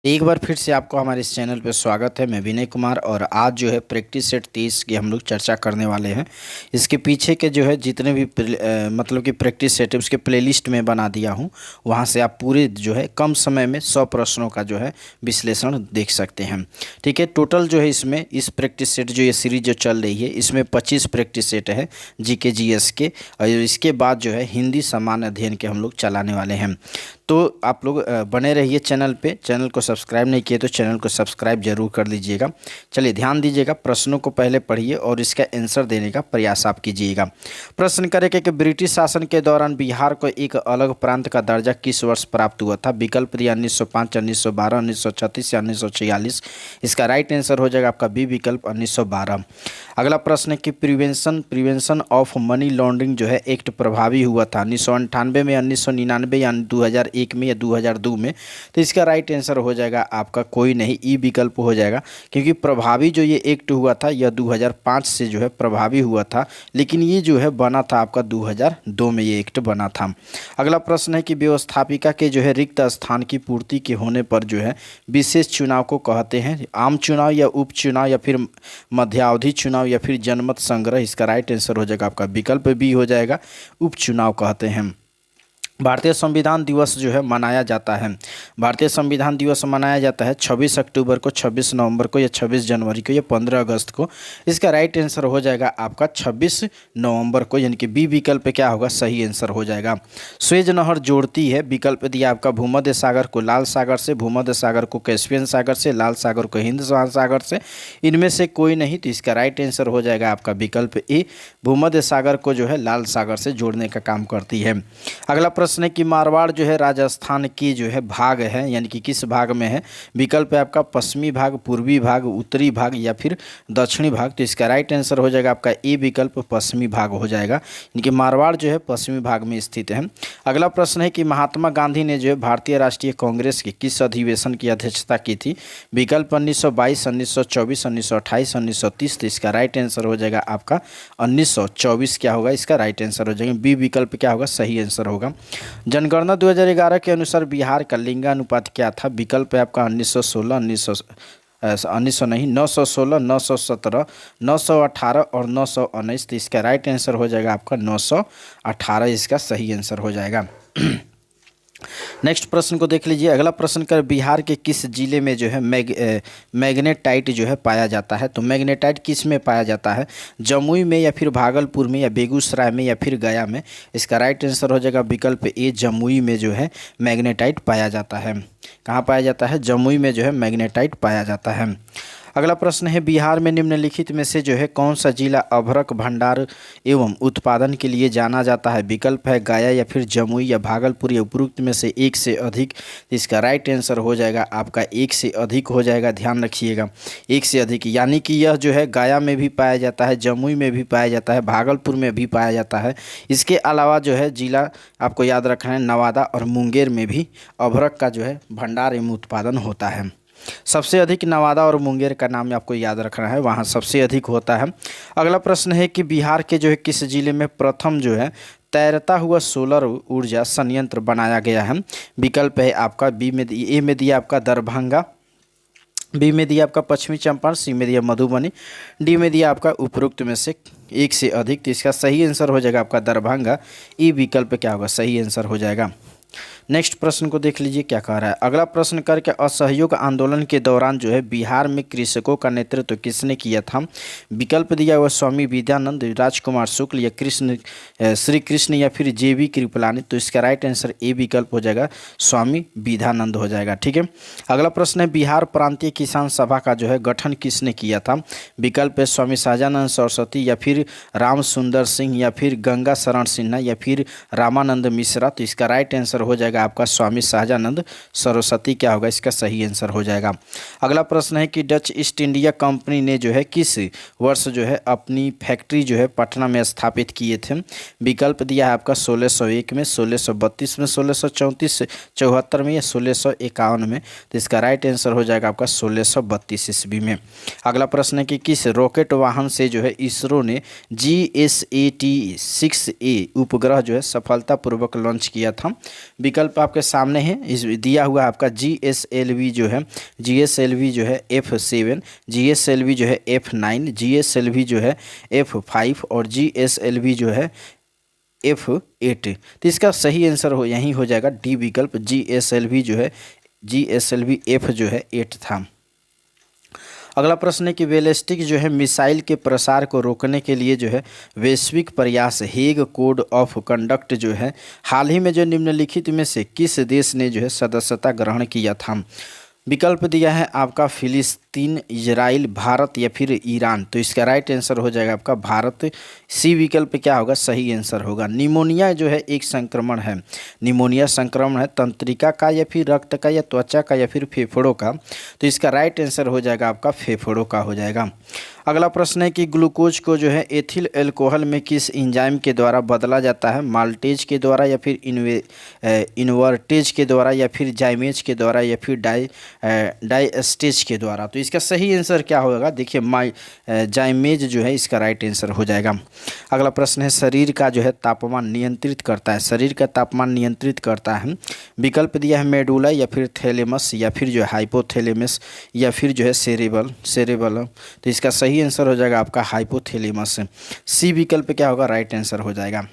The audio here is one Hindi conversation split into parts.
एक बार फिर से आपको हमारे इस चैनल पर स्वागत है। मैं विनय कुमार और आज जो है प्रैक्टिस सेट 30 की हम लोग चर्चा करने वाले हैं। इसके पीछे के जो है जितने भी मतलब कि प्रैक्टिस सेट है उसके प्लेलिस्ट में बना दिया हूं। वहां से आप पूरे जो है कम समय में 100 प्रश्नों का जो है विश्लेषण देख सकते हैं। ठीक है, टोटल जो है इसमें इस प्रैक्टिस सेट जो ये सीरीज जो चल रही है इसमें 25 प्रैक्टिस सेट है जीके जीएस के, और इसके बाद जो है हिंदी सामान्य अध्ययन के हम लोग चलाने वाले हैं। तो आप लोग बने रहिए चैनल पे। चैनल को सब्सक्राइब नहीं किए तो चैनल को सब्सक्राइब जरूर कर लीजिएगा। चलिए ध्यान दीजिएगा, प्रश्नों को पहले पढ़िए और इसका आंसर देने का प्रयास आप कीजिएगा। प्रश्न करेंगे कि ब्रिटिश शासन के दौरान बिहार को एक अलग प्रांत का दर्जा किस वर्ष प्राप्त हुआ था? विकल्प दिया 1905, 1912, 1936 या 1946। इसका राइट आंसर हो जाएगा आपका बी विकल्प 1912। अगला प्रश्न है कि प्रिवेंशन ऑफ मनी लॉन्ड्रिंग जो है एक्ट प्रभावी हुआ था 1998 में, 1999 या 2001 में या 2002 में। तो इसका राइट आंसर हो जाएगा आपका कोई नहीं, ई विकल्प हो जाएगा, क्योंकि प्रभावी जो ये एक्ट हुआ था यह 2005 से जो है प्रभावी हुआ था, लेकिन ये जो है बना था आपका 2002 में ये एक्ट बना था। अगला प्रश्न है कि व्यवस्थापिका के जो है रिक्त स्थान की पूर्ति के होने पर जो है विशेष चुनाव को कहते हैं? आम चुनाव या उपचुनाव या फिर मध्यावधि चुनाव या फिर जनमत संग्रह। इसका राइट आंसर हो जाएगा आपका विकल्प बी हो जाएगा, उपचुनाव कहते हैं। भारतीय संविधान दिवस जो है मनाया जाता है, भारतीय संविधान दिवस मनाया जाता है 26 अक्टूबर को, 26 नवंबर को या 26 जनवरी को या 15 अगस्त को। इसका राइट आंसर हो जाएगा आपका 26 नवंबर को, यानी कि बी विकल्प क्या होगा, सही आंसर हो जाएगा। स्वेज नहर जोड़ती है, विकल्प दिया आपका भूमध्य सागर को लाल सागर से, भूमध्य सागर को कैस्पियन सागर से, लाल सागर को हिंद महासागर से। इनमें से कोई नहीं, तो इसका राइट आंसर हो जाएगा आपका विकल्प ए, भूमध्य सागर को जो है लाल सागर से जोड़ने का काम करती है। अगला प्रश्न है कि मारवाड़ जो है राजस्थान की जो है भाग है, यानी कि किस भाग में है? विकल्प है आपका पश्चिमी भाग, पूर्वी भाग, उत्तरी भाग या फिर दक्षिणी भाग। तो इसका राइट आंसर हो जाएगा आपका ए विकल्प पश्चिमी भाग हो जाएगा, यानी कि मारवाड़ जो है पश्चिमी भाग में स्थित है। अगला प्रश्न है कि महात्मा गांधी ने जो है भारतीय राष्ट्रीय कांग्रेस के किस अधिवेशन की अध्यक्षता की थी? विकल्प 1922, 1924, 1928, 1930। तो इसका राइट आंसर हो जाएगा आपका 1924 क्या होगा, इसका राइट आंसर हो जाएगा बी विकल्प क्या होगा, सही आंसर होगा। जनगणना 2011 के अनुसार बिहार का लिंगानुपात क्या था? विकल्प है आपका 1916, 1900 नहीं 916, 917, 918 और 919। तो इसका राइट आंसर हो जाएगा आपका 918, इसका सही आंसर हो जाएगा। नेक्स्ट प्रश्न को देख लीजिए। अगला प्रश्न कर बिहार के किस जिले में जो है मैग्नेटाइट जो है पाया जाता है? तो मैग्नेटाइट किस में पाया जाता है? जमुई में या फिर भागलपुर में या बेगूसराय में या फिर गया में? इसका राइट आंसर हो जाएगा विकल्प ए, जमुई में जो है मैग्नेटाइट पाया जाता है। कहाँ पाया जाता है? जमुई में जो है मैग्नेटाइट पाया जाता है। अगला प्रश्न है बिहार में निम्नलिखित में से जो है कौन सा जिला अभ्रक भंडार एवं उत्पादन के लिए जाना जाता है? विकल्प है गया या फिर जमुई या भागलपुर या उपरोक्त में से एक से अधिक। इसका राइट आंसर हो जाएगा आपका एक से अधिक हो जाएगा, ध्यान रखिएगा, एक से अधिक, यानी कि यह जो है गया में भी पाया जाता है, जमुई में भी पाया जाता है, भागलपुर में भी पाया जाता है। इसके अलावा जो है जिला आपको याद रखना है नवादा और मुंगेर में भी अभ्रक का जो है भंडार एवं उत्पादन होता है। सबसे अधिक नवादा और मुंगेर का नाम आपको याद रखना है, वहाँ सबसे अधिक होता है। अगला प्रश्न है कि बिहार के जो है किस जिले में प्रथम जो है तैरता हुआ सोलर ऊर्जा संयंत्र बनाया गया है? विकल्प है आपका बी में, ए में दिया आपका दरभंगा, बी में दिया आपका पश्चिमी चंपारण, सी में दिया मधुबनी, डी में दिया आपका उपरोक्त में से एक से अधिक। तो इसका सही आंसर हो जाएगा आपका दरभंगा, ई विकल्प क्या होगा, सही आंसर हो जाएगा। नेक्स्ट प्रश्न को देख लीजिए क्या कह रहा है। अगला प्रश्न करके असहयोग आंदोलन के दौरान जो है बिहार में कृषकों का नेतृत्व किसने किया था? विकल्प दिया हुआ स्वामी विद्यानंद, राजकुमार शुक्ल या श्री कृष्ण या फिर जेबी कृपलानी। तो इसका राइट आंसर ए विकल्प हो जाएगा, स्वामी विद्यानंद हो जाएगा। ठीक है, अगला प्रश्न है बिहार प्रांतीय किसान सभा का जो है गठन किसने किया था? विकल्प है स्वामी सहजानंद सरस्वती या फिर राम सुंदर सिंह या फिर गंगा शरण सिन्हा या फिर रामानंद मिश्रा। तो इसका राइट आंसर हो जाएगा आपका स्वामी सहजानंद सरस्वती क्या होगा, इसका सही आंसर हो जाएगा। अगला प्रश्न है कि डच ईस्ट इंडिया कंपनी ने जो है किस वर्ष जो है अपनी फैक्ट्री जो है पटना में स्थापित किए थे? विकल्प दिया है आपका 1601 में, 1632 में, 1634 74 में या 1651 में। तो इसका राइट आंसर हो जाएगा आपका 1632 ईस्वी में। अगला प्रश्न है कि किस रॉकेट वाहन से जो है इसरो ने GSAT-6A उपग्रह जो है सफलतापूर्वक लॉन्च किया था? विकल्प विकल्प आपके सामने है, इस दिया हुआ आपका GSLV जो है, GSLV जो है F7, GSLV जो है F9, GSLV जो है F5 और GSLV जो है F8। तो इसका सही आंसर हो यही हो जाएगा डी विकल्प, GSLV जो है GSLV F जो है 8 था। अगला प्रश्न है कि बैलिस्टिक जो है मिसाइल के प्रसार को रोकने के लिए जो है वैश्विक प्रयास हेग कोड ऑफ कंडक्ट जो है हाल ही में जो निम्नलिखित में से किस देश ने जो है सदस्यता ग्रहण किया था। विकल्प दिया है आपका फिलिस्तीन, इजराइल, भारत या फिर ईरान। तो इसका राइट आंसर हो जाएगा आपका भारत। सी विकल्प क्या होगा, सही आंसर होगा। निमोनिया जो है एक संक्रमण है, निमोनिया संक्रमण है तंत्रिका का या फिर रक्त का या त्वचा का या फिर फेफड़ों का। तो इसका राइट आंसर हो जाएगा आपका फेफड़ों का हो जाएगा। अगला प्रश्न है कि ग्लूकोज को जो है एथिल अल्कोहल में किस एंजाइम के द्वारा बदला जाता है, माल्टेज के द्वारा या फिर इन्वर्टेज के द्वारा या फिर जाइमेज के द्वारा या फिर डाइएस्टेज के द्वारा। तो इसका सही आंसर क्या होगा, देखिए जाइमेज जो है इसका राइट आंसर हो जाएगा। अगला प्रश्न है शरीर का जो है तापमान नियंत्रित करता है, शरीर का तापमान नियंत्रित करता है। विकल्प दिया है मेडुला या फिर थैलेमस या फिर जो है हाइपोथैलेमस या फिर जो है सेरेबल। तो इसका सही आंसर हो जाएगा आपका हाइपोथैलेमस। सी विकल्प क्या होगा, राइट आंसर हो जाएगा।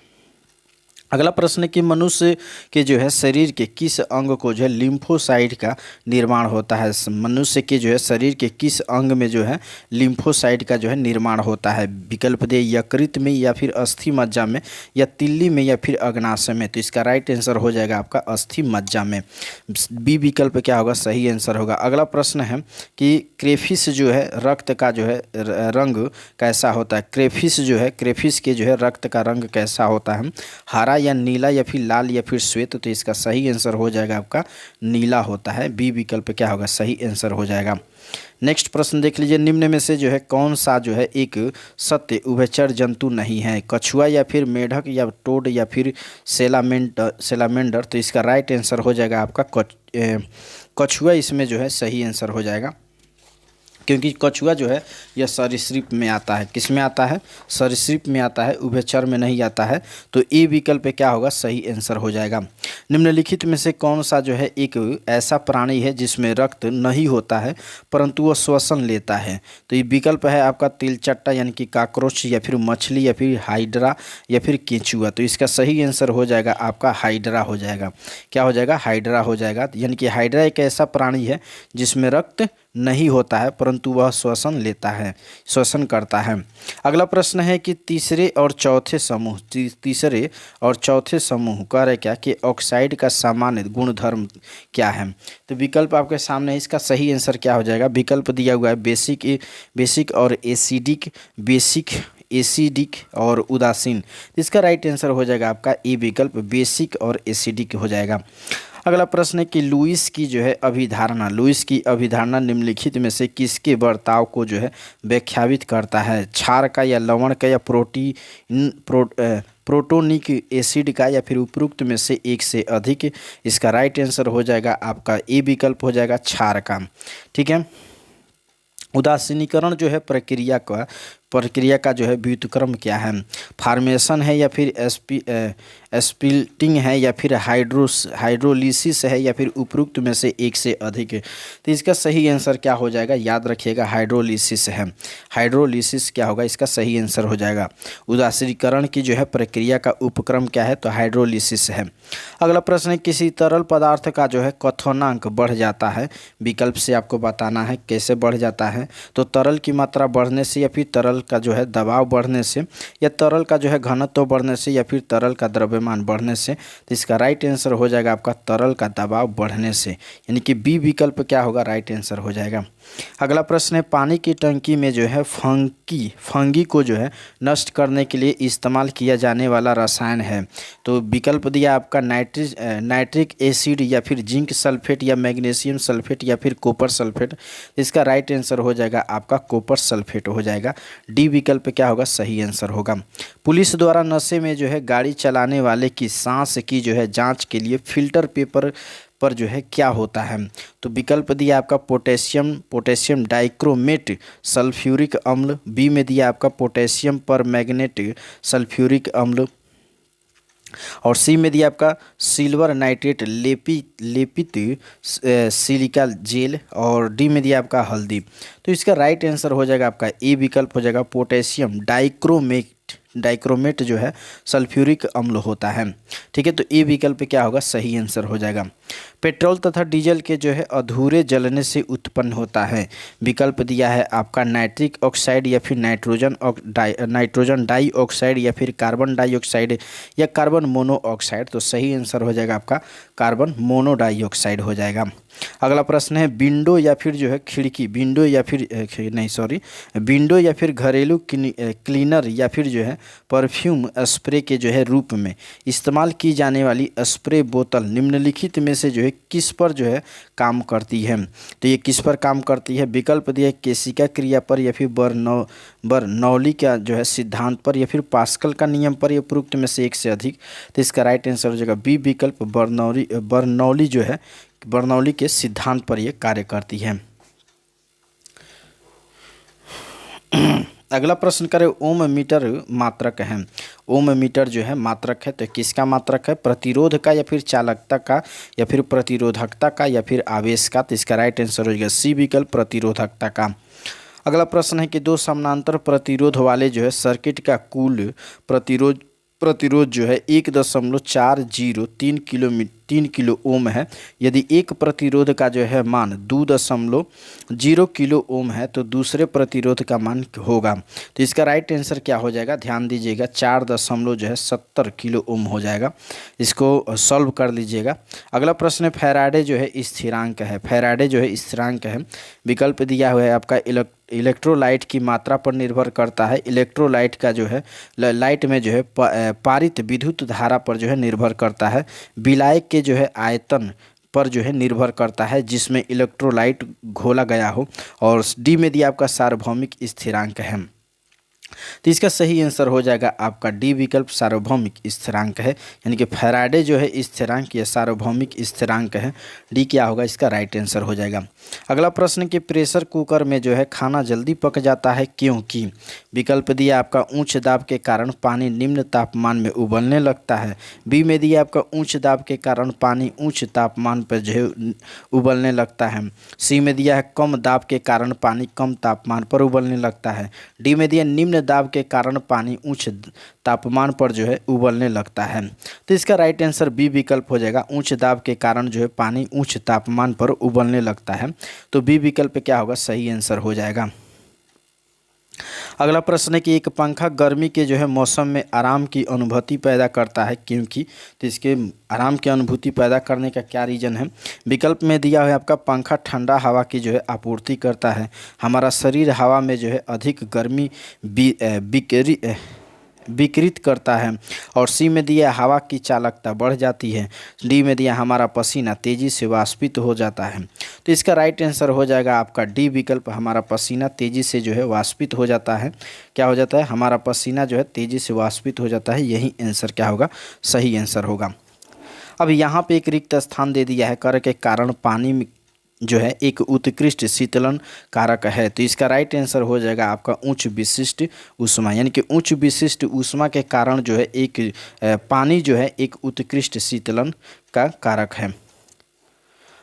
अगला प्रश्न है कि मनुष्य के जो है शरीर के किस अंग को जो है लिम्फोसाइट का निर्माण होता है, मनुष्य के जो है शरीर के किस अंग में जो है लिम्फोसाइट का जो है निर्माण होता है। विकल्प दे यकृत में या फिर अस्थि मज्जा में या तिल्ली में या फिर अग्नाशय में। तो इसका राइट आंसर हो जाएगा आपका अस्थि मज्जा में। बी विकल्प क्या होगा, सही आंसर होगा। अगला प्रश्न है कि क्रेफिस जो है रक्त का जो है रंग कैसा होता है, क्रेफिस जो है क्रेफिस के जो है रक्त का रंग कैसा होता है, हरा या नीला या फिर लाल या फिर श्वेत। तो इसका सही आंसर हो जाएगा आपका नीला होता है। बी विकल्प क्या होगा, सही आंसर हो जाएगा। नेक्स्ट प्रश्न देख लीजिए, निम्न में से जो है कौन सा जो है एक सत्य उभयचर जंतु नहीं है, कछुआ या फिर मेढक या टोड या फिर सेलामेंडर। तो इसका राइट आंसर हो जाएगा आपका कछुआ, इसमें जो है सही आंसर हो जाएगा, क्योंकि कछुआ जो है यह सरीसृप में आता है। किस में आता है, सरीसृप में आता है, उभयचर में नहीं आता है। तो ए विकल्प क्या होगा, सही आंसर हो जाएगा। निम्नलिखित में से कौन सा जो है एक ऐसा प्राणी है जिसमें रक्त नहीं होता है परंतु वह श्वसन लेता है। तो ये विकल्प है आपका तिलचट्टा यानी कि काकरोच या फिर मछली या फिर हाइड्रा या फिर केंचुआ। तो इसका सही आंसर हो जाएगा आपका हाइड्रा हो जाएगा। क्या हो जाएगा, हाइड्रा हो जाएगा। यानी कि हाइड्रा एक ऐसा प्राणी है जिसमें रक्त नहीं होता है परंतु वह श्वसन लेता है, श्वसन करता है। अगला प्रश्न है कि तीसरे और चौथे समूह कह रहे क्या कि ऑक्साइड का सामान्य गुणधर्म क्या है। तो विकल्प आपके सामने है, इसका सही आंसर क्या हो जाएगा। विकल्प दिया हुआ है बेसिक और एसिडिक और उदासीन। इसका राइट आंसर हो जाएगा आपका ए विकल्प, बेसिक और एसिडिक हो जाएगा। अगला प्रश्न है कि लुईस की अभिधारणा निम्नलिखित में से किसके बर्ताव को जो है व्याख्यायित करता है, क्षार का या लवण का या प्रोटोनिक एसिड का या फिर उपरोक्त में से एक से अधिक। इसका राइट आंसर हो जाएगा आपका ए विकल्प हो जाएगा, क्षार का। ठीक है। उदासीनीकरण जो है प्रक्रिया का जो है व्युत्क्रम क्या है, फार्मेशन है या फिर स्पिल्टिंग है या फिर हाइड्रोलिसिस है या फिर उपरोक्त में से एक से अधिक। तो इसका सही आंसर क्या हो जाएगा, याद रखिएगा हाइड्रोलिसिस है। हाइड्रोलिसिस क्या होगा, इसका सही आंसर हो जाएगा। उदासीनीकरण की जो है प्रक्रिया का उपक्रम क्या है, तो हाइड्रोलिसिस है। अगला प्रश्न है किसी तरल पदार्थ का जो है क्वथनांक बढ़ जाता है, विकल्प से आपको बताना है कैसे बढ़ जाता है। तो तरल की मात्रा बढ़ने से या फिर तरल का जो है दबाव बढ़ने से या तरल का जो है घनत्व बढ़ने से या फिर तरल का द्रव्यमान बढ़ने से। तो इसका राइट आंसर हो जाएगा आपका तरल का दबाव बढ़ने से, यानी कि बी विकल्प क्या होगा, राइट आंसर हो जाएगा। अगला प्रश्न है पानी की टंकी में जो है फंगी को जो है नष्ट करने के लिए इस्तेमाल किया जाने वाला रसायन है। तो विकल्प दिया आपका नाइट्रिक एसिड या फिर जिंक सल्फेट या मैग्नीशियम सल्फेट या फिर कॉपर सल्फेट। इसका राइट आंसर हो जाएगा आपका कॉपर सल्फेट हो जाएगा। डी विकल्प क्या होगा, सही आंसर होगा। पुलिस द्वारा नशे में जो है गाड़ी चलाने वाले की सांस की जो है जांच के लिए फिल्टर पेपर पर जो है क्या होता है। तो विकल्प दिया आपका पोटेशियम डाइक्रोमेट सल्फ्यूरिक अम्ल, बी में दिया आपका पोटेशियम पर मैग्नेट सल्फ्यूरिक अम्ल, और सी में दिया आपका सिल्वर नाइट्रेट लेपित सिलिका जेल। और डी में दिया आपका हल्दी। तो इसका राइट आंसर हो जाएगा आपका ए विकल्प हो जाएगा पोटेशियम डाइक्रोमेट। डाइक्रोमेट जो है सल्फ्यूरिक अम्ल होता है। ठीक है, तो ए विकल्प क्या होगा, सही आंसर हो जाएगा। पेट्रोल तथा डीजल के जो है अधूरे जलने से उत्पन्न होता है। विकल्प दिया है आपका नाइट्रिक ऑक्साइड या फिर नाइट्रोजन डाइऑक्साइड या फिर कार्बन डाइऑक्साइड या कार्बन मोनोऑक्साइड। तो सही आंसर हो जाएगा आपका कार्बन मोनोडाइऑक्साइड हो जाएगा। अगला प्रश्न है विंडो या फिर जो है खिड़की, विंडो या फिर नहीं सॉरी विंडो या फिर घरेलू क्लीनर या फिर जो है परफ्यूम स्प्रे के जो है रूप में इस्तेमाल की जाने वाली स्प्रे बोतल निम्नलिखित में से जो है किस पर जो है काम करती है। तो ये किस पर काम करती है, विकल्प दिया है केशिका क्रिया पर या फिर बर्नौली का जो है सिद्धांत पर या फिर पास्कल का नियम पर या उपरोक्त में से एक से अधिक। तो इसका राइट आंसर हो जाएगा बी विकल्प बर्नौली जो है बर्नौली के सिद्धांत पर यह कार्य करती है। अगला प्रश्न करें ओम मीटर मात्रक है। ओम मीटर जो है मात्रक है, तो किसका मात्रक है, प्रतिरोध का या फिर चालकता का या फिर प्रतिरोधकता का या फिर आवेश का। तो इसका राइट आंसर हो जाएगा सी विकल्प प्रतिरोधकता का। अगला प्रश्न है कि दो समानांतर प्रतिरोध वाले जो है सर्किट का कुल प्रतिरोध जो है 1.403 किलो ओम है। यदि एक प्रतिरोध का जो है मान 2.0 किलो ओम है तो दूसरे प्रतिरोध का मान होगा। तो इसका राइट आंसर क्या हो जाएगा, ध्यान दीजिएगा 4.70 किलो ओम हो जाएगा। इसको सॉल्व कर लीजिएगा। अगला प्रश्न है फैराडे जो है स्थिरांक है। फैराडे जो है स्थिरांक है। विकल्प दिया हुआ है आपका इलेक्ट्रोलाइट की मात्रा पर निर्भर करता है। इलेक्ट्रोलाइट का जो है लाइट में जो है पारित विद्युत धारा पर जो है निर्भर करता है। विलायक के जो है आयतन पर जो है निर्भर करता है जिसमें इलेक्ट्रोलाइट घोला गया हो। और डी में दिया आपका सार्वभौमिक स्थिरांक है। तो इसका सही आंसर हो जाएगा आपका डी विकल्प सार्वभौमिक स्थिरांक है। यानी कि फैराडे जो है स्थिरांक या सार्वभौमिक स्थिरांक है। डी क्या होगा, इसका राइट आंसर हो जाएगा। अगला प्रश्न कि प्रेशर कुकर में जो है खाना जल्दी पक जाता है क्योंकि। विकल्प दिया आपका उच्च दाब के कारण पानी निम्न तापमान में उबलने लगता है। बी में दिया आपका उच्च दाब के कारण पानी उच्च तापमान पर जो है उबलने लगता है। सी में दिया है कम दाब के कारण पानी कम तापमान पर उबलने लगता है। डी में दिया निम्न दाब के कारण पानी उच्च तापमान पर जो है उबलने लगता है। तो इसका राइट आंसर बी विकल्प हो जाएगा उच्च दाब के कारण जो है पानी उच्च तापमान पर उबलने लगता है। तो बी विकल्प क्या होगा, सही आंसर हो जाएगा। अगला प्रश्न है कि एक पंखा गर्मी के जो है मौसम में आराम की अनुभूति पैदा करता है क्योंकि। तो इसके आराम की अनुभूति पैदा करने का क्या रीज़न है। विकल्प में दिया है आपका पंखा ठंडा हवा की जो है आपूर्ति करता है। हमारा शरीर हवा में जो है अधिक गर्मी विकृत करता है। और सी में दिया हवा की चालकता बढ़ जाती है। डी में दिया हमारा पसीना तेज़ी से वाष्पित हो जाता है। तो इसका राइट आंसर हो जाएगा आपका डी विकल्प हमारा पसीना तेज़ी से जो है वाष्पित हो जाता है। क्या हो जाता है, हमारा पसीना जो है तेज़ी से वाष्पित हो जाता है। यही आंसर क्या होगा, सही आंसर होगा। अब यहाँ पे एक रिक्त स्थान दे दिया है कर के कारण पानी में जो है एक उत्कृष्ट शीतलन कारक है। तो इसका राइट आंसर हो जाएगा आपका उच्च विशिष्ट ऊष्मा। यानी कि उच्च विशिष्ट ऊष्मा के कारण जो है एक पानी जो है एक उत्कृष्ट शीतलन का कारक है।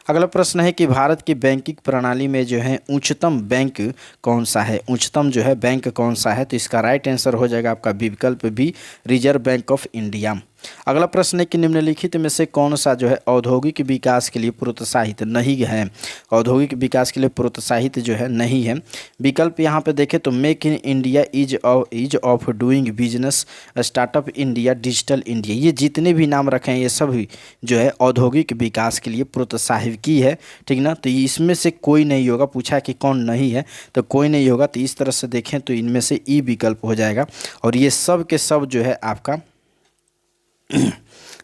अगला प्रश्न है कि भारत की बैंकिंग प्रणाली में जो है उच्चतम बैंक कौन सा है। उच्चतम जो है बैंक कौन सा है। तो इसका राइट आंसर हो जाएगा आपका विकल्प B Reserve Bank of India. अगला प्रश्न है कि निम्नलिखित में से कौन सा जो है औद्योगिक विकास के लिए प्रोत्साहित नहीं है। औद्योगिक विकास के लिए प्रोत्साहित जो है नहीं है। विकल्प यहाँ पे देखें तो Make in India, ease of doing business, startup India, digital India, ये जितने भी नाम रखे हैं ये सभी जो है औद्योगिक विकास के लिए प्रोत्साहित की है। ठीक ना, तो इसमें से कोई नहीं होगा। पूछा कि कौन नहीं है तो कोई नहीं होगा। तो इस तरह से देखें तो इनमें से ई विकल्प हो जाएगा। और ये सब के सब जो है आपका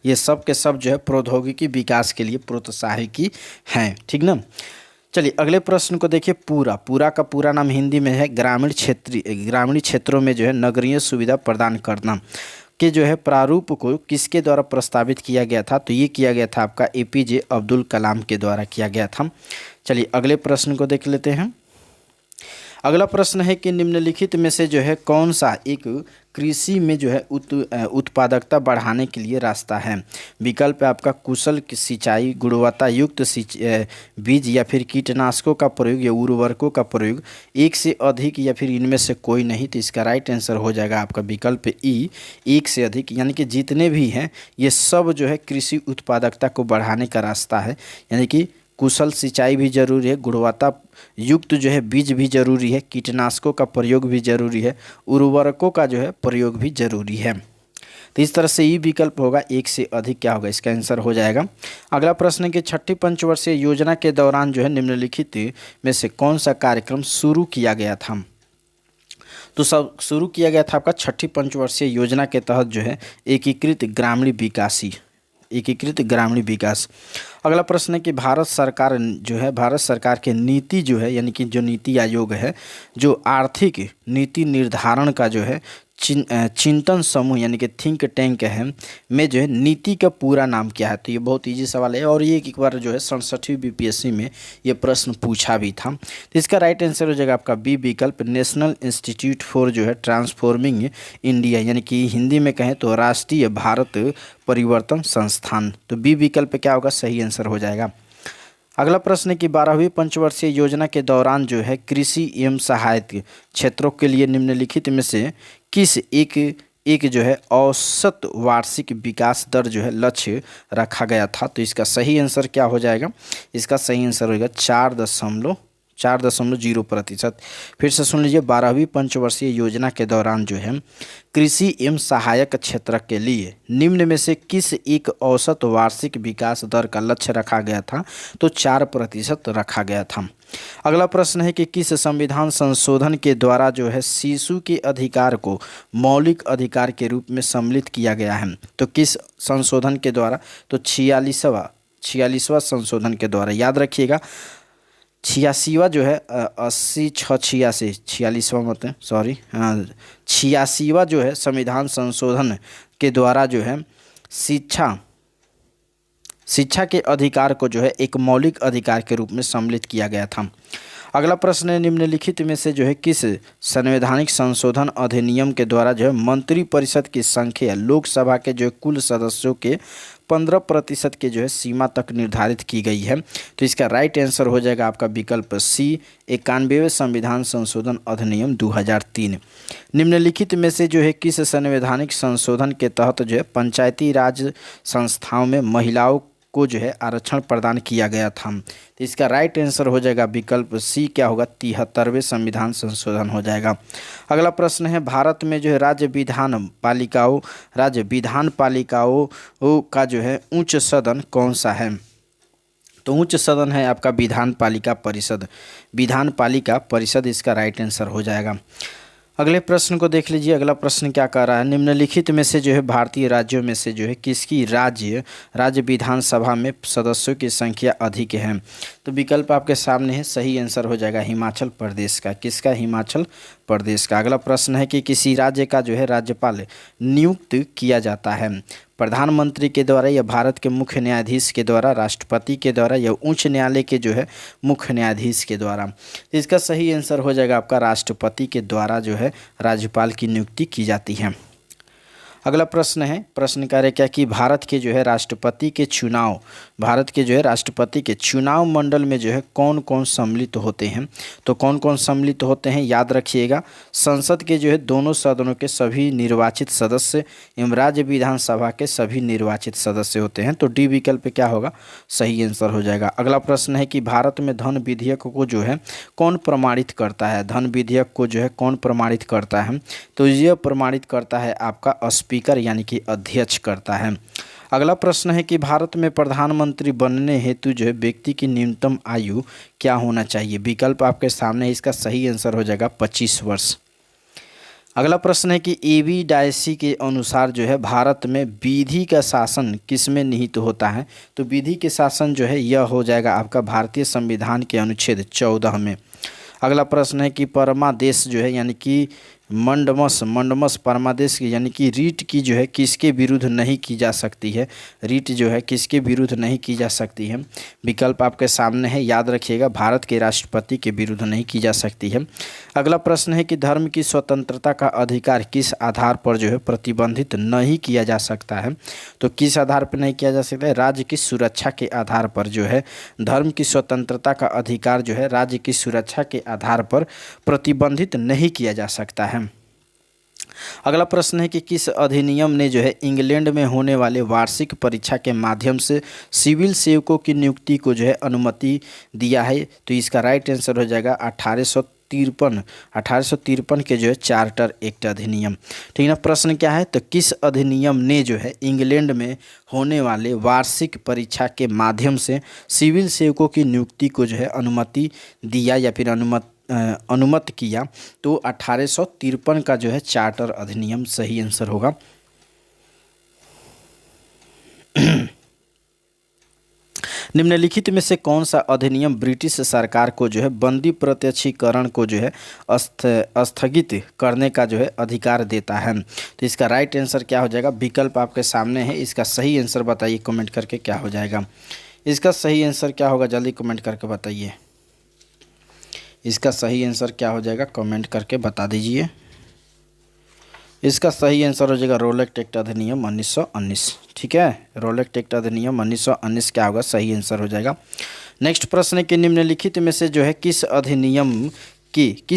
ये सब के सब जो है प्रौद्योगिकी विकास के लिए प्रोत्साहकी हैं। ठीक ना, चलिए अगले प्रश्न को देखिए। पूरा का पूरा नाम हिंदी में है ग्रामीण क्षेत्रों में जो है नगरीय सुविधा प्रदान करना के जो है प्रारूप को किसके द्वारा प्रस्तावित किया गया था। तो ये किया गया था आपका एपीजे अब्दुल कलाम के द्वारा किया गया था। चलिए अगले प्रश्न को देख लेते हैं। अगला प्रश्न है कि निम्नलिखित में से जो है कौन सा एक कृषि में जो है उत्पादकता बढ़ाने के लिए रास्ता है। विकल्प है आपका कुशल सिंचाई, गुणवत्ता युक्त बीज या फिर कीटनाशकों का प्रयोग या उर्वरकों का प्रयोग, एक से अधिक या फिर इनमें से कोई नहीं। तो इसका राइट आंसर हो जाएगा आपका विकल्प ई, एक से अधिक, यानी कि जितने भी हैं ये सब जो है कृषि उत्पादकता को बढ़ाने का रास्ता है। यानी कि कुशल सिंचाई भी जरूरी है, गुणवत्ता युक्त जो है बीज भी जरूरी है, कीटनाशकों का प्रयोग भी जरूरी है, उर्वरकों का जो है प्रयोग भी जरूरी है। तो इस तरह से ई विकल्प होगा, एक से अधिक क्या होगा, इसका आंसर हो जाएगा। अगला प्रश्न है कि छठी पंचवर्षीय योजना के दौरान जो है निम्नलिखित में से कौन सा कार्यक्रम शुरू किया गया था। तो सब शुरू किया गया था आपका छठी पंचवर्षीय योजना के तहत जो है एकीकृत ग्रामीण विकास। अगला प्रश्न है कि भारत सरकार के नीति जो है, यानी कि जो नीति आयोग है, जो आर्थिक नीति निर्धारण का जो है चिंतन समूह यानी कि थिंक टैंक है में जो है नीति का पूरा नाम क्या है। तो ये बहुत इजी सवाल है और ये एक बार जो है 67वीं बीपीएससी में ये प्रश्न पूछा भी था। तो इसका राइट आंसर हो जाएगा आपका बी विकल्प, नेशनल इंस्टीट्यूट फॉर जो है ट्रांसफॉर्मिंग इंडिया, यानी कि हिंदी में कहें तो राष्ट्रीय भारत परिवर्तन संस्थान। तो बी विकल्प क्या होगा, सही आंसर हो जाएगा। अगला प्रश्न है कि 12वीं पंचवर्षीय योजना के दौरान जो है कृषि एवं सहायक क्षेत्रों के लिए निम्नलिखित में से किस एक जो है औसत वार्षिक विकास दर जो है लक्ष्य रखा गया था। तो इसका सही आंसर क्या हो जाएगा, इसका सही आंसर होगा 4.0%। फिर से सुन लीजिए, 12वीं पंचवर्षीय योजना के दौरान जो है कृषि एवं सहायक क्षेत्र के लिए निम्न में से किस एक औसत वार्षिक विकास दर का लक्ष्य रखा गया था। तो 4% रखा गया था। अगला प्रश्न है कि किस संविधान संशोधन के द्वारा जो है शिशु के अधिकार को मौलिक अधिकार के रूप में सम्मिलित किया गया है। तो किस संशोधन के द्वारा, तो 46वां संशोधन के द्वारा। याद रखिएगा 86वां जो है 46वां मतलब 86वां जो है संविधान संशोधन के द्वारा जो है शिक्षा के अधिकार को जो है एक मौलिक अधिकार के रूप में सम्मिलित किया गया था। अगला प्रश्न है निम्नलिखित में से जो है किस संवैधानिक संशोधन अधिनियम के द्वारा जो है मंत्रिपरिषद की संख्या लोकसभा के जो है कुल सदस्यों के 15% के जो है सीमा तक निर्धारित की गई है। तो इसका राइट आंसर हो जाएगा आपका विकल्प सी, 91वें संविधान संशोधन अधिनियम 2003। निम्नलिखित में से जो है किस संवैधानिक संशोधन के तहत जो है पंचायती राज संस्थाओं में महिलाओं को जो है आरक्षण प्रदान किया गया था। तो इसका राइट आंसर हो जाएगा विकल्प सी, क्या होगा, 73वें संविधान संशोधन हो जाएगा। अगला प्रश्न है भारत में जो है राज्य विधान पालिकाओं का जो है उच्च सदन कौन सा है। तो उच्च सदन है आपका विधान पालिका परिषद, इसका राइट आंसर हो जाएगा। अगले प्रश्न को देख लीजिए। अगला प्रश्न क्या कह रहा है, निम्नलिखित में से जो है भारतीय राज्यों में से जो है किसकी राज्य विधानसभा में सदस्यों की संख्या अधिक है। तो विकल्प आपके सामने है, सही आंसर हो जाएगा हिमाचल प्रदेश का। किसका, हिमाचल प्रदेश का। अगला प्रश्न है कि किसी राज्य का जो है राज्यपाल नियुक्त किया जाता है प्रधानमंत्री के द्वारा या भारत के मुख्य न्यायाधीश के द्वारा, राष्ट्रपति के द्वारा या उच्च न्यायालय के जो है मुख्य न्यायाधीश के द्वारा। तो इसका सही आंसर हो जाएगा आपका राष्ट्रपति के द्वारा जो है राज्यपाल की नियुक्ति की जाती है। अगला प्रश्न है, प्रश्न कार्य क्या कि भारत के जो है राष्ट्रपति के चुनाव मंडल में जो है कौन कौन सम्मिलित होते हैं। तो कौन कौन सम्मिलित होते हैं, याद रखिएगा, संसद के जो है दोनों सदनों के सभी निर्वाचित सदस्य एवं राज्य विधानसभा के सभी निर्वाचित सदस्य होते हैं। तो डी विकल्प क्या होगा, सही आंसर हो जाएगा। अगला प्रश्न है कि भारत में धन विधेयक को जो है कौन प्रमाणित करता है। धन विधेयक को जो है कौन प्रमाणित करता है। तो यह प्रमाणित करता है आपका स्पीकर यानी कि अध्यक्ष करता है। अगला प्रश्न है कि भारत में प्रधानमंत्री बनने हेतु जो है व्यक्ति की न्यूनतम आयु क्या होना चाहिए। विकल्प आपके सामने है, इसका सही आंसर हो जाएगा 25 वर्ष। अगला प्रश्न है कि एबी डायसी के अनुसार जो है भारत में विधि का शासन किस में निहित होता है। तो विधि के शासन जो है यह हो जाएगा आपका भारतीय संविधान के अनुच्छेद 14 में। अगला प्रश्न है कि परमादेश जो है यानी कि मंडमस परमादेश की यानी कि रीट की जो है किसके विरुद्ध नहीं की जा सकती है, रीट जो है किसके विरुद्ध नहीं की जा सकती है। विकल्प आपके सामने है, याद रखिएगा, भारत के राष्ट्रपति के विरुद्ध नहीं की जा सकती है। अगला प्रश्न है कि धर्म की स्वतंत्रता का अधिकार किस आधार पर जो है प्रतिबंधित नहीं किया जा सकता है। तो किस आधार पर नहीं किया जा सकता है, राज्य की सुरक्षा के आधार पर जो है धर्म की स्वतंत्रता का अधिकार जो है राज्य की सुरक्षा के आधार पर प्रतिबंधित नहीं किया जा सकता है। अगला प्रश्न है कि किस अधिनियम ने जो है इंग्लैंड में होने वाले वार्षिक परीक्षा के माध्यम से सिविल सेवकों की नियुक्ति को जो है अनुमति दिया है। तो इसका राइट आंसर हो जाएगा 1853 के जो है चार्टर एक्ट अधिनियम। ठीक है ना। प्रश्न क्या है, तो किस अधिनियम ने जो है इंग्लैंड में होने वाले वार्षिक परीक्षा के माध्यम से सिविल सेवकों की नियुक्ति को जो है अनुमति दिया या फिर अनुमत किया। तो 1853 का जो है चार्टर अधिनियम सही आंसर होगा। निम्नलिखित में से कौन सा अधिनियम ब्रिटिश सरकार को जो है बंदी प्रत्यक्षीकरण को जो है स्थगित करने का जो है अधिकार देता है। तो इसका राइट आंसर क्या हो जाएगा, विकल्प आपके सामने है, इसका सही आंसर बताइए कमेंट करके क्या हो जाएगा। इसका सही आंसर क्या होगा, जल्दी कमेंट करके बताइए। इसका सही आंसर क्या हो जाएगा, कमेंट करके बता दीजिए। इसका सही आंसर हो जाएगा रोलेक्ट एक्ट अधिनियम 1919। ठीक है, रोलेक्ट एक्ट अधिनियम 1919 क्या होगा, सही आंसर हो जाएगा। नेक्स्ट प्रश्न है कि निम्नलिखित में से जो है किस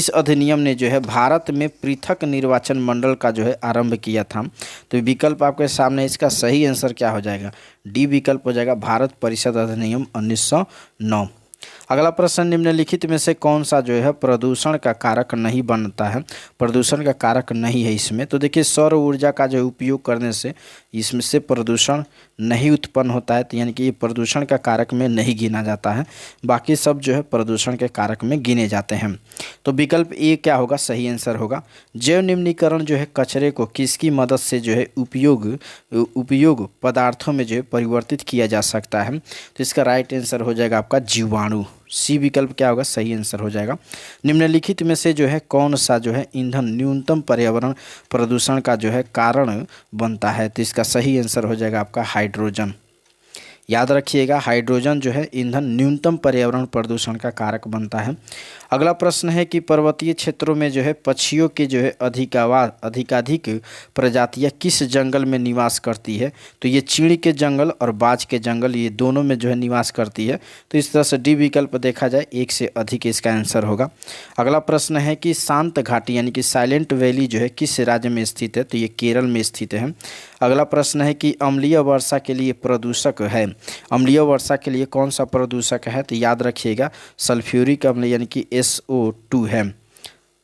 अधिनियम ने जो है भारत में पृथक निर्वाचन मंडल का जो है आरंभ किया था। तो विकल्प आपके सामने, इसका सही आंसर क्या हो जाएगा, डी विकल्प हो जाएगा, भारत परिषद अधिनियम 1909। अगला प्रश्न, निम्नलिखित में से कौन सा जो है प्रदूषण का कारक नहीं बनता है, प्रदूषण का कारक नहीं है इसमें। तो देखिए सौर ऊर्जा का जो उपयोग करने से इसमें से प्रदूषण नहीं उत्पन्न होता है, तो यानी कि ये प्रदूषण का कारक में नहीं गिना जाता है, बाकी सब जो है प्रदूषण के कारक में गिने जाते हैं। तो विकल्प ए क्या होगा, सही आंसर होगा। जैव निम्नीकरण जो है कचरे को किसकी मदद से जो है उपयोग पदार्थों में जो है परिवर्तित किया जा सकता है। तो इसका राइट आंसर हो जाएगा आपका जीवाणु, सी विकल्प क्या होगा, सही आंसर हो जाएगा। निम्नलिखित में से जो है कौन सा जो है ईंधन न्यूनतम पर्यावरण प्रदूषण का जो है कारण बनता है। तो इसका सही आंसर हो जाएगा आपका हाइड्रोजन। याद रखिएगा, हाइड्रोजन जो है ईंधन न्यूनतम पर्यावरण प्रदूषण का कारक बनता है। अगला प्रश्न है कि पर्वतीय क्षेत्रों में जो है पक्षियों के जो है अधिकाधिक प्रजातियां किस जंगल में निवास करती है। तो ये चीड़ के जंगल और बाज के जंगल, ये दोनों में जो है निवास करती है। तो इस तरह से डी विकल्प देखा जाए, एक से अधिक इसका आंसर होगा। अगला प्रश्न है कि शांत घाटी यानी कि साइलेंट वैली जो है किस राज्य में स्थित है। तो ये केरल में स्थित है। अगला प्रश्न है कि अम्लीय वर्षा के लिए प्रदूषक है, अम्लीय वर्षा के लिए कौन सा प्रदूषक है। तो याद रखिएगा सल्फ्यूरिक अम्ल यानी कि SO2 है,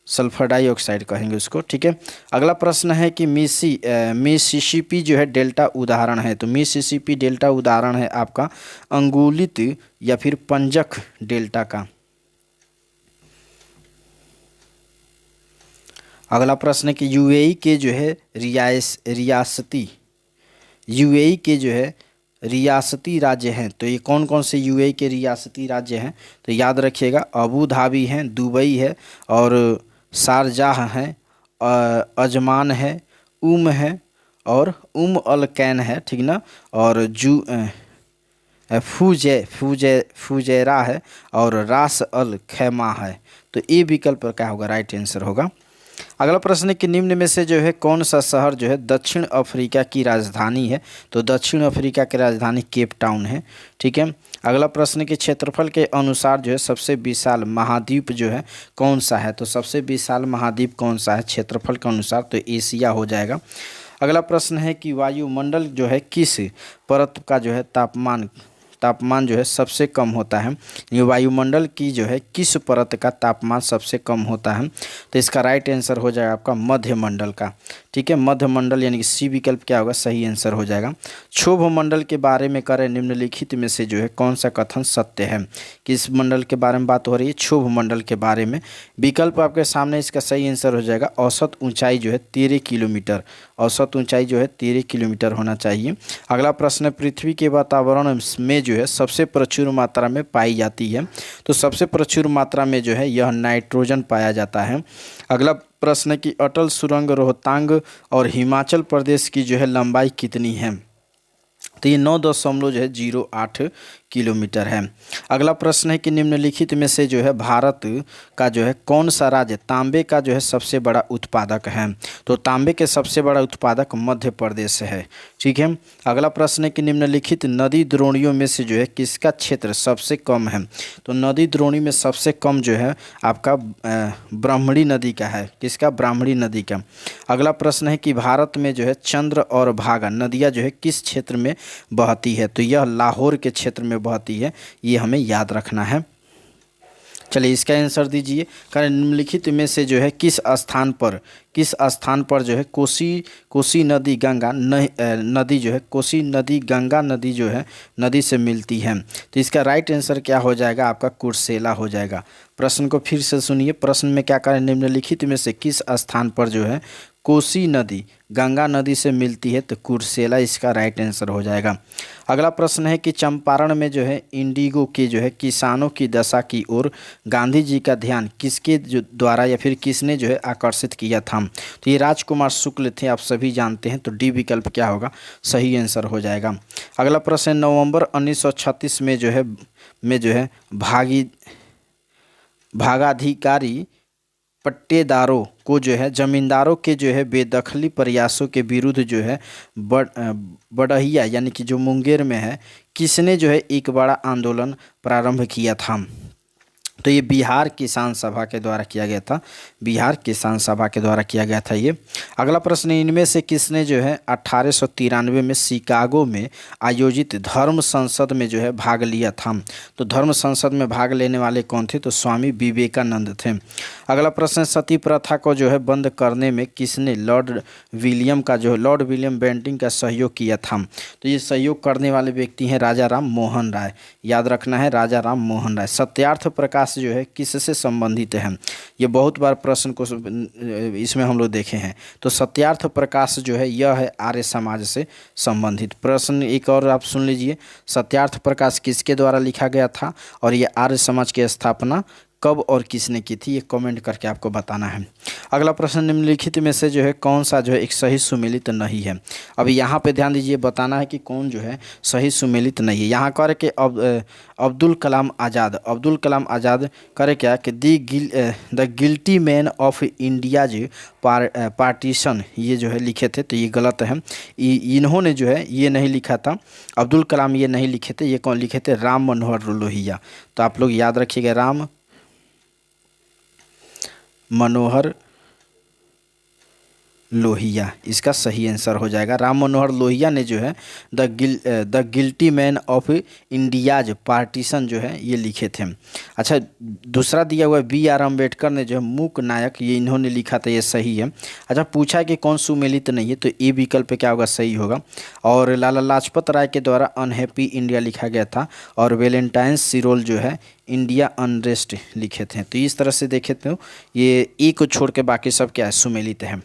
सल्फर डाइऑक्साइड कहेंगे उसको। ठीक है। अगला प्रश्न है कि मिसिसिपी जो है डेल्टा उदाहरण है। तो मिसिसिपी डेल्टा उदाहरण है आपका अंगुलित या फिर पंजक डेल्टा का। अगला प्रश्न है कि यूएई के जो है रियासती राज्य हैं। तो ये कौन कौन से यूएई के रियासती राज्य हैं। तो याद रखिएगा अबू धाबी हैं, दुबई है और शारजाह है, अजमान है, है और अल कैन है। ठीक ना। और फुजैरा है और रास अल खैमा है। तो ये विकल्प क्या होगा, राइट आंसर होगा। अगला प्रश्न है कि निम्न में से जो है कौन सा शहर जो है दक्षिण अफ्रीका की राजधानी है। तो दक्षिण अफ्रीका की राजधानी केप टाउन है। ठीक है। अगला प्रश्न के क्षेत्रफल के अनुसार जो है सबसे विशाल महाद्वीप जो है कौन सा है। तो सबसे विशाल महाद्वीप कौन सा है क्षेत्रफल के अनुसार, तो एशिया हो जाएगा। अगला प्रश्न है कि वायुमंडल जो है किस परत का जो है तापमान जो है सबसे कम होता है। ये वायुमंडल की जो है किस परत का तापमान सबसे कम होता है। तो इसका राइट आंसर हो जाएगा आपका मध्यमंडल का। ठीक है, मध्यमंडल यानी कि सी विकल्प क्या होगा, सही आंसर हो जाएगा। क्षोभ मंडल के बारे में करें निम्नलिखित में से जो है कौन सा कथन सत्य है। किस मंडल के बारे में बात हो रही है, क्षोभ मंडल के बारे में। विकल्प आपके सामने, इसका सही आंसर हो जाएगा औसत ऊंचाई जो है 13 किलोमीटर, औसत ऊंचाई जो है 13 किलोमीटर होना चाहिए। अगला प्रश्न, पृथ्वी के वातावरण में जो है सबसे प्रचुर मात्रा में पाई जाती है। तो सबसे प्रचुर मात्रा में जो है यह नाइट्रोजन पाया जाता है। अगला प्रश्न है कि अटल सुरंग रोहतांग और हिमाचल प्रदेश की जो है लंबाई कितनी है? तो ये 9.08 किलोमीटर है। अगला प्रश्न है कि निम्नलिखित में से जो है भारत का जो है कौन सा राज्य तांबे का जो है सबसे बड़ा उत्पादक है? तो तांबे के सबसे बड़ा उत्पादक मध्य प्रदेश है। ठीक है। अगला प्रश्न है कि निम्नलिखित नदी द्रोणियों में से जो है किसका क्षेत्र सबसे कम है? तो नदी द्रोणी में सबसे कम जो है आपका ब्राह्मणी नदी का है। किसका? ब्राह्मणी नदी का। अगला प्रश्न है कि भारत में जो है चंद्र और भागा नदियाँ जो है किस क्षेत्र में बहती है? तो यह लाहौर के क्षेत्र में बहती है, ये हमें याद रखना है। चलिए इसका आंसर दीजिए। कारण निम्नलिखित में से जो है किस स्थान पर जो है कोसी नदी गंगा नदी जो है कोसी नदी गंगा नदी जो है नदी से मिलती है? तो इसका राइट आंसर क्या हो जाएगा? आपका कुर्सेला हो जाएगा। प्रश्न को फिर से सुनिए। प्रश्न में क्या करें? निम्नलिखित में से किस स्थान पर जो है कोसी नदी गंगा नदी से मिलती है? तो कुर्सेला इसका राइट आंसर हो जाएगा। अगला प्रश्न है कि चंपारण में जो है इंडिगो के जो है किसानों की दशा की ओर गांधी जी का ध्यान किसके द्वारा या फिर किसने जो है आकर्षित किया था? तो ये राजकुमार शुक्ल थे, आप सभी जानते हैं। तो डी विकल्प क्या होगा? सही आंसर हो जाएगा। अगला प्रश्न है नवंबर 1936 में जो है भागाधिकारी पट्टेदारों को जो है जमींदारों के जो है बेदखली प्रयासों के विरुद्ध जो है बड़हिया यानी कि जो मुंगेर में है किसने जो है एक बड़ा आंदोलन प्रारंभ किया था? तो ये बिहार किसान सभा के द्वारा किया गया था। बिहार किसान सभा के द्वारा किया गया था ये। अगला प्रश्न, इनमें से किसने जो है 1893 में शिकागो में आयोजित धर्म संसद में जो है भाग लिया था? तो धर्म संसद में भाग लेने वाले कौन थे? तो स्वामी विवेकानंद थे। अगला प्रश्न, सती प्रथा को जो है बंद करने में किसने लॉर्ड विलियम बेंटिंक का सहयोग किया था? तो ये सहयोग करने वाले व्यक्ति हैं राजा राम मोहन राय। याद रखना है, राजा राम मोहन राय। सत्यार्थ प्रकाश जो है किससे संबंधित है? ये बहुत बार प्रश्न को इसमें हम लोग देखे हैं। तो सत्यार्थ प्रकाश जो है यह है आर्य समाज से संबंधित। प्रश्न एक और आप सुन लीजिए, सत्यार्थ प्रकाश किसके द्वारा लिखा गया था और ये आर्य समाज की स्थापना कब और किसने की थी? ये कमेंट करके आपको बताना है। अगला प्रश्न, निम्नलिखित में से जो है कौन सा जो है एक सही सुमेलित नहीं है? अब यहाँ पे ध्यान दीजिए, बताना है कि कौन जो है सही सुमेलित नहीं है। यहाँ करे कि अब्दुल कलाम आज़ाद करे क्या कि the guilty man of India's partition ये जो है लिखे थे, तो ये गलत है। इन्होंने जो है ये नहीं लिखा था, अब्दुल कलाम ये नहीं लिखे थे। ये कौन लिखे थे? राम मनोहर लोहिया। तो आप लोग याद रखिएगा, राम मनोहर लोहिया इसका सही आंसर हो जाएगा। राम मनोहर लोहिया ने जो है the guilty man of India's partition जो है ये लिखे थे। अच्छा, दूसरा दिया हुआ बी आर अम्बेडकर ने जो है मूक नायक ये इन्होंने लिखा था, ये सही है। अच्छा, पूछा है कि कौन सुमेलित नहीं है, तो ए विकल्प क्या होगा? सही होगा। और लाला लाजपत राय के द्वारा अनहैप्पी इंडिया लिखा गया था और वैलेंटाइन सिरोल जो है इंडिया अनरेस्ट लिखे थे। तो इस तरह से देखे तो ये ए को छोड़ के बाकी सब क्या है? सुमेलित है।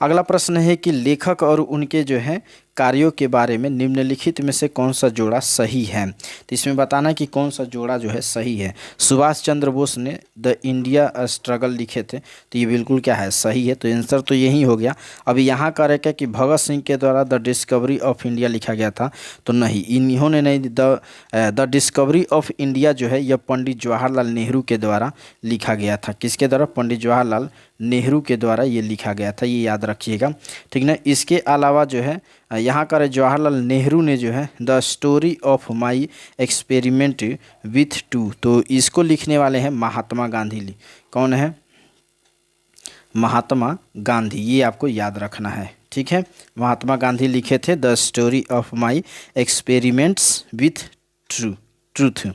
अगला प्रश्न है कि लेखक और उनके जो है कार्यों के बारे में निम्नलिखित में से कौन सा जोड़ा सही है? तो इसमें बताना कि कौन सा जोड़ा जो है सही है। सुभाष चंद्र बोस ने द इंडिया स्ट्रगल लिखे थे, तो ये बिल्कुल क्या है? सही है। तो आंसर तो यही हो गया। अभी यहाँ का क्या कि भगत सिंह के द्वारा द डिस्कवरी ऑफ इंडिया लिखा गया था, तो नहीं, इन्होंने नहीं। द डिस्कवरी ऑफ इंडिया जो है यह पंडित जवाहरलाल नेहरू के द्वारा लिखा गया था। किसके द्वारा? पंडित जवाहरलाल नेहरू के द्वारा ये लिखा गया था, ये याद रखिएगा, ठीक ना। इसके अलावा जो है यहाँ का जवाहरलाल नेहरू ने जो है the story of my experiment with to, तो इसको लिखने वाले हैं महात्मा गांधी। कौन है? महात्मा गांधी, ये आपको याद रखना है, ठीक है। महात्मा गांधी लिखे थे the story of my experiments with truth.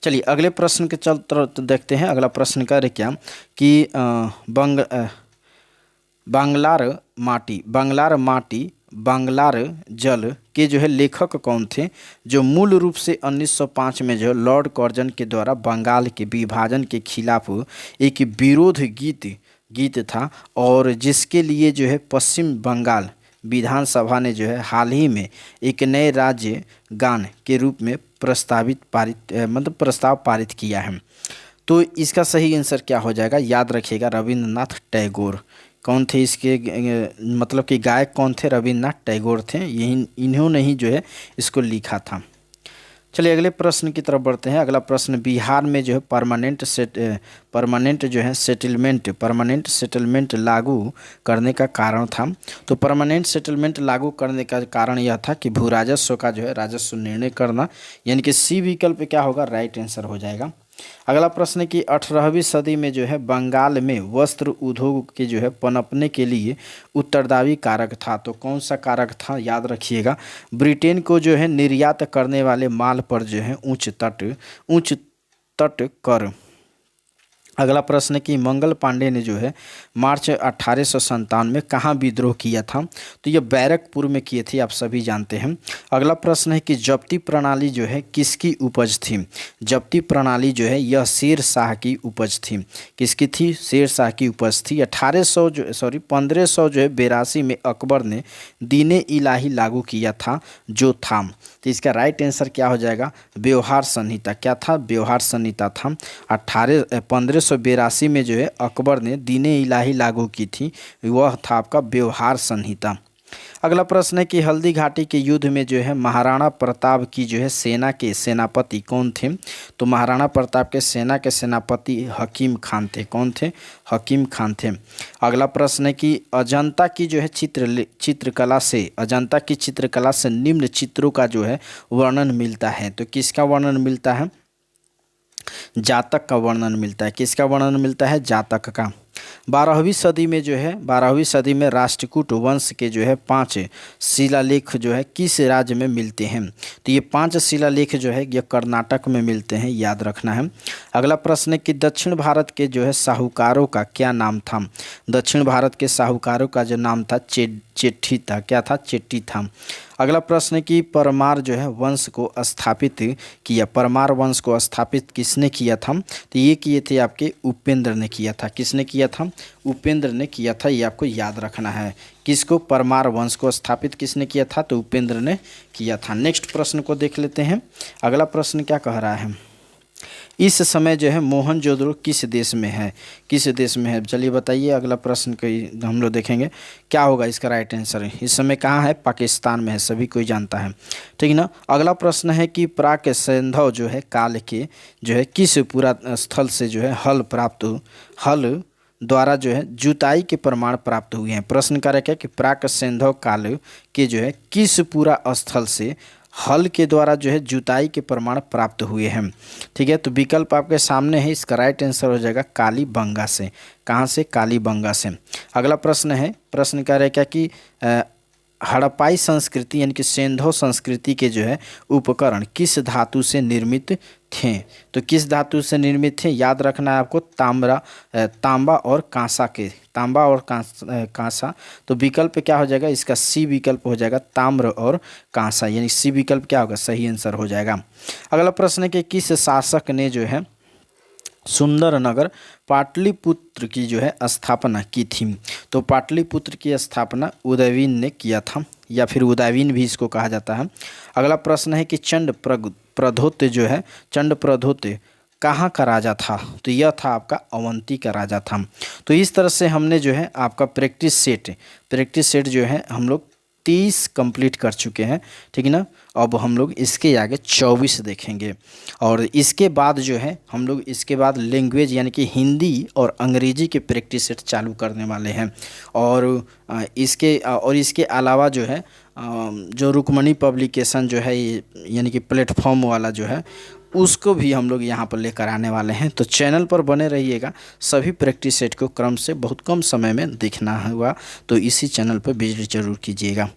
चलिए अगले प्रश्न के चलते देखते हैं। अगला प्रश्न का क्या कि बांग्लार जल के जो है लेखक कौन थे, जो मूल रूप से 1905 में जो लॉर्ड कर्जन के द्वारा बंगाल के विभाजन के खिलाफ एक विरोध गीत था और जिसके लिए जो है पश्चिम बंगाल विधानसभा ने जो है हाल ही में एक नए राज्य गान के रूप में प्रस्ताव पारित किया है। तो इसका सही आंसर क्या हो जाएगा, याद रखिएगा, रविंद्रनाथ टैगोर। कौन थे इसके मतलब कि गायक कौन थे, रविंद्रनाथ टैगोर थे। यही इन्होंने ही जो है इसको लिखा था। चलिए अगले प्रश्न की तरफ बढ़ते हैं। अगला प्रश्न, बिहार में जो है परमानेंट सेटलमेंट लागू करने का कारण था। तो परमानेंट सेटलमेंट लागू करने का कारण यह था कि भू राजस्व का जो है राजस्व निर्णय करना, यानी कि सी विकल्प क्या होगा, राइट आंसर हो जाएगा। अगला प्रश्न कि 18वीं सदी में जो है बंगाल में वस्त्र उद्योग के जो है पनपने के लिए उत्तरदायी कारक था। तो कौन सा कारक था, याद रखिएगा, ब्रिटेन को जो है निर्यात करने वाले माल पर जो है उच्च तट कर। अगला प्रश्न कि मंगल पांडे ने जो है मार्च 1857 में कहाँ विद्रोह किया था। तो ये बैरकपुर में किए थे, आप सभी जानते हैं। अगला प्रश्न है कि जब्ती प्रणाली जो है किसकी उपज थी। जब्ती प्रणाली जो है यह शेर शाह की उपज थी। किसकी थी, शेर शाह की उपज थी। 1582 में अकबर ने दीने इलाही लागू किया था, जो था। तो इसका राइट आंसर क्या हो जाएगा, व्यवहार संहिता। क्या था, व्यवहार संहिता था। 1582 में जो है अकबर ने दीने इलाही लागू की थी, वह था आपका व्यवहार संहिता। अगला प्रश्न है कि हल्दी घाटी के युद्ध में जो है महाराणा प्रताप की जो है सेना के सेनापति कौन थे। तो महाराणा प्रताप के सेना के सेनापति हकीम खान थे। कौन थे, हकीम खान थे। अगला प्रश्न है कि अजंता की जो है अजंता की चित्रकला से निम्न चित्रों का जो है वर्णन मिलता है। तो किसका वर्णन मिलता है, जातक का वर्णन मिलता है। किसका वर्णन मिलता है, जातक का। 12वीं सदी में राष्ट्रकूट वंश के जो है 5 शिलालेख जो है किस राज्य में मिलते हैं। तो ये 5 शिलालेख जो है ये कर्नाटक में मिलते हैं, याद रखना है। अगला प्रश्न है कि दक्षिण भारत के जो है साहूकारों का क्या नाम था। दक्षिण भारत के साहूकारों का जो नाम था चेट्टी था। क्या था, चेट्टी था। अगला प्रश्न है कि परमार जो है वंश को स्थापित किया। परमार वंश को स्थापित किसने किया था। तो ये किए थे आपके उपेंद्र ने किया था। किसने किया था, उपेंद्र ने किया था। ये आपको याद रखना है। किसको, परमार वंश को स्थापित किसने किया था, तो उपेंद्र ने किया था। नेक्स्ट प्रश्न को देख लेते हैं। अगला प्रश्न क्या कह रहा है, इस समय जो है मोहनजोदड़ो किस देश में है। किस देश में है, चलिए बताइए। अगला प्रश्न को हम लोग देखेंगे क्या होगा इसका राइट आंसर। इस समय कहाँ है, पाकिस्तान में है, सभी कोई जानता है, ठीक ना। अगला प्रश्न है कि प्राक सैंधव जो है काल के जो है किस पूरा स्थल से जो है हल द्वारा जो है जुताई के प्रमाण प्राप्त हुए हैं। प्रश्न का है कि प्राक सैंधव काल के जो है किस पूरा स्थल से हल के द्वारा जो है जुताई के प्रमाण प्राप्त हुए हैं। ठीक है, तो विकल्प आपके सामने है। इसका राइट आंसर हो जाएगा कालीबंगा से। कहाँ से, कालीबंगा से। अगला प्रश्न है, प्रश्न कह रहा है क्या कि हड़प्पाई संस्कृति यानी कि सिंधु संस्कृति के जो है उपकरण किस धातु से निर्मित थे। तो किस धातु से निर्मित थे, याद रखना है आपको, तांबा और कांसा। तो विकल्प क्या हो जाएगा, इसका सी विकल्प हो जाएगा, ताम्र और कांसा, यानी सी विकल्प क्या होगा, सही आंसर हो जाएगा। अगला प्रश्न है कि किस शासक ने जो है सुंदरनगर पाटलिपुत्र की जो है स्थापना की थी। तो पाटलिपुत्र की स्थापना उदयवीन ने किया था, या फिर उदयवीन भी इसको कहा जाता है। अगला प्रश्न है कि चंड प्रद्योत कहाँ का राजा था। तो यह था आपका अवंती का राजा था। तो इस तरह से हमने जो है आपका प्रैक्टिस सेट जो है हम लोग 30 कंप्लीट कर चुके हैं, ठीक है ना। अब हम लोग इसके आगे 24 देखेंगे, और इसके बाद जो है हम लोग इसके बाद लैंग्वेज यानी कि हिंदी और अंग्रेजी के प्रैक्टिस सेट चालू करने वाले हैं। और इसके अलावा जो है जो रुक्मणी पब्लिकेशन जो है यानी कि प्लेटफॉर्म वाला जो है उसको भी हम लोग यहाँ पर लेकर आने वाले हैं। तो चैनल पर बने रहिएगा। सभी प्रैक्टिस सेट को क्रम से बहुत कम समय में देखना होगा, तो इसी चैनल पर विजिट जरूर कीजिएगा।